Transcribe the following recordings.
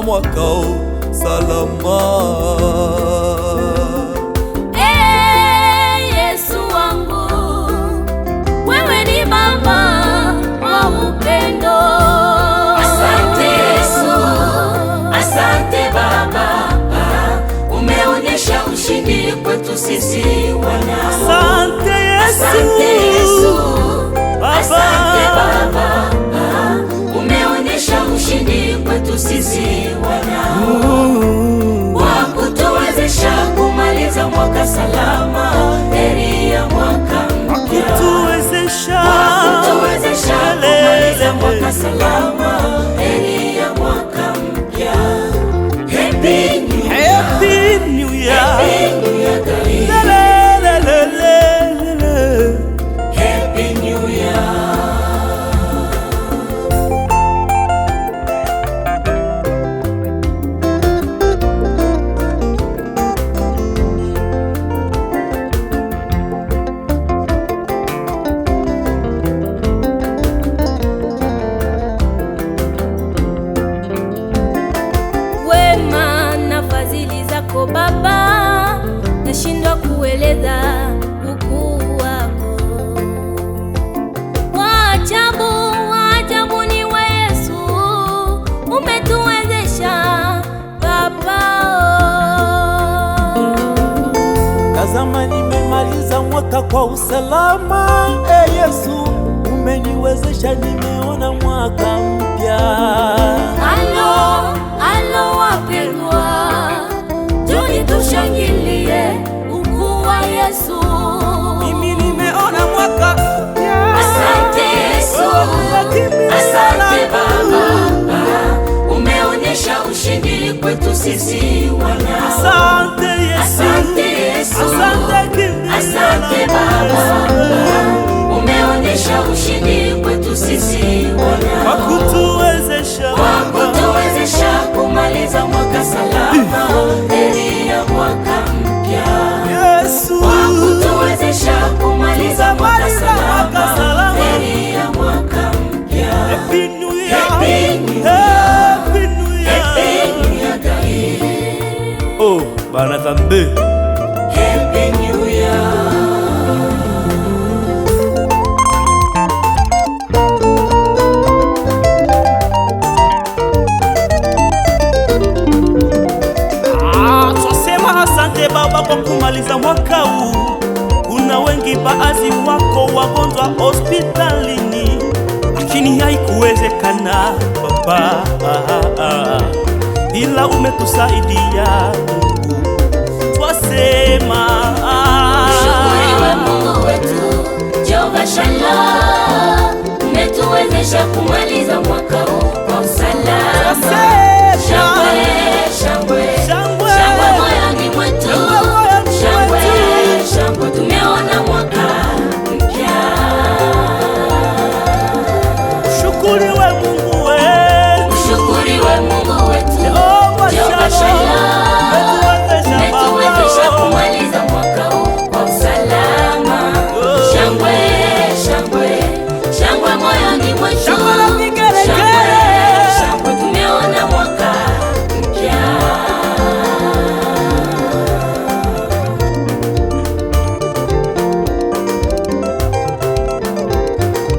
mwaka salama. Yesu wangu, wewe ni Baba wa upendo. Asante Yesu, asante Baba, umeonyesha ushindi kwetu sisi wana. Asante Yesu, asante Yesu, Baba. Asante Baba, umeonyesha ushindi kwetu sisi wana, kwa kutuwezesha kumaliza mwaka salama. Heri ya mwaka mpya, kutuwezesha kumaliza mwaka salama. Heri ya mwaka mpya. Happy New Year, Happy New Year, Happy New Year, Happy New Year. Wema na fadhili zako Baba, nashindwa kueleza ukuu wako. Waajabu ni wewe Yesu, umetuwezesha Baba. tazama nimemaliza mwaka kwa usalama. Yesu umeniwezesha, nimeona mwaka mpya. Alo wapendwa, njoni tushangilie ukuu wa Yesu. Mimi nimeona mwaka mpya. Asante Yesu, asante Baba, umeonyesha ushindi kwetu sisi wana. Asante Yesu, Asante Yesu, asante asante Baba, umeonyesha ushindi kwetu sisi kwa wana, kutuwezesha, kwa kutuwezesha kumaliza mwaka salama. Heri ya mwaka mpya, Yesu, kwa kutuwezesha kumaliza mwaka salama. Heri ya mwaka mpya. Happy New Year, Happy New Year, Happy New Year. Happy New Year, guys. Oh, Bana Zambe. Happy New Year. Twasema asante Baba kwa kumaliza mwaka huu. Kuna wengi baadhi wako wagonjwa hospitalini, lakini haikuwezekana Baba, ila umetusaidia Mungu. Twasema Shukuriwe Mungu wetu Jehova Shalom, umetuwezesha kumaliza mwaka huu kwa usalama. Shangwe, shangwe, Shangwe, shangwe moyoni mwetu, shangwe, shangwe, tumeona mwaka mpya. shukuriwe Mungu wetu, Shukuriwe Mungu wetu Jehova Jehova Shalom, umetuwezesha Baba. kumaliza mwaka huu kwa usalama. Shangwe, shangwe, shangwe moyoni mwetu, Shangwe na vigelegele. shangwe, shangwe, tumeona mwaka mpya.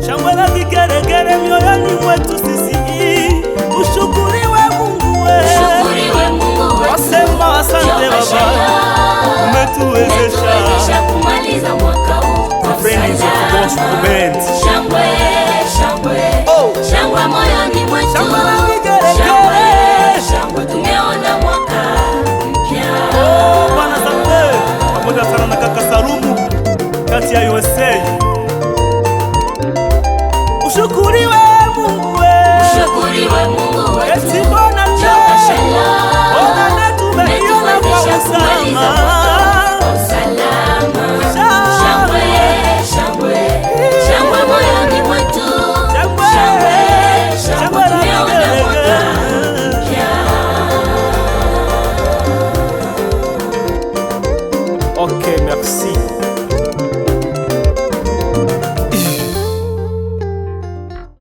Shangwe na vigelegele mioyoni mwetu sisi, ushukuriwe Mungu wetu. Shukuriwe Mungu wetu Wasema asante Jehova Baba, Shalom, umetuwezesha. umetuwezesha kumaliza mwaka huu kwa Friends of Gospel usalama. Band. Shangwe, shangwe, Oh. shangwe moyoni mwetu, Shangwe na vigelegele. shangwe, shangwe, tumeona mwaka mpya. Oh, Bwana Zambe pamoja sana na kaka Salumu kati ya USA. Ushukuriwe Mungu wetu. Shukuriwe Mungu wetu Eti Bwana Jehova Shalom, Bwana netu umeiona kwa umetuwezesha kumaliza mwaka usalama. kwa usalama. Shangwe. Shangwe, shangwe, shangwe moyoni mwetu, Shangwe. shangwe, Shangwe shangwe, na tumeona mwaka vigelegele. mpya. Ok, merci.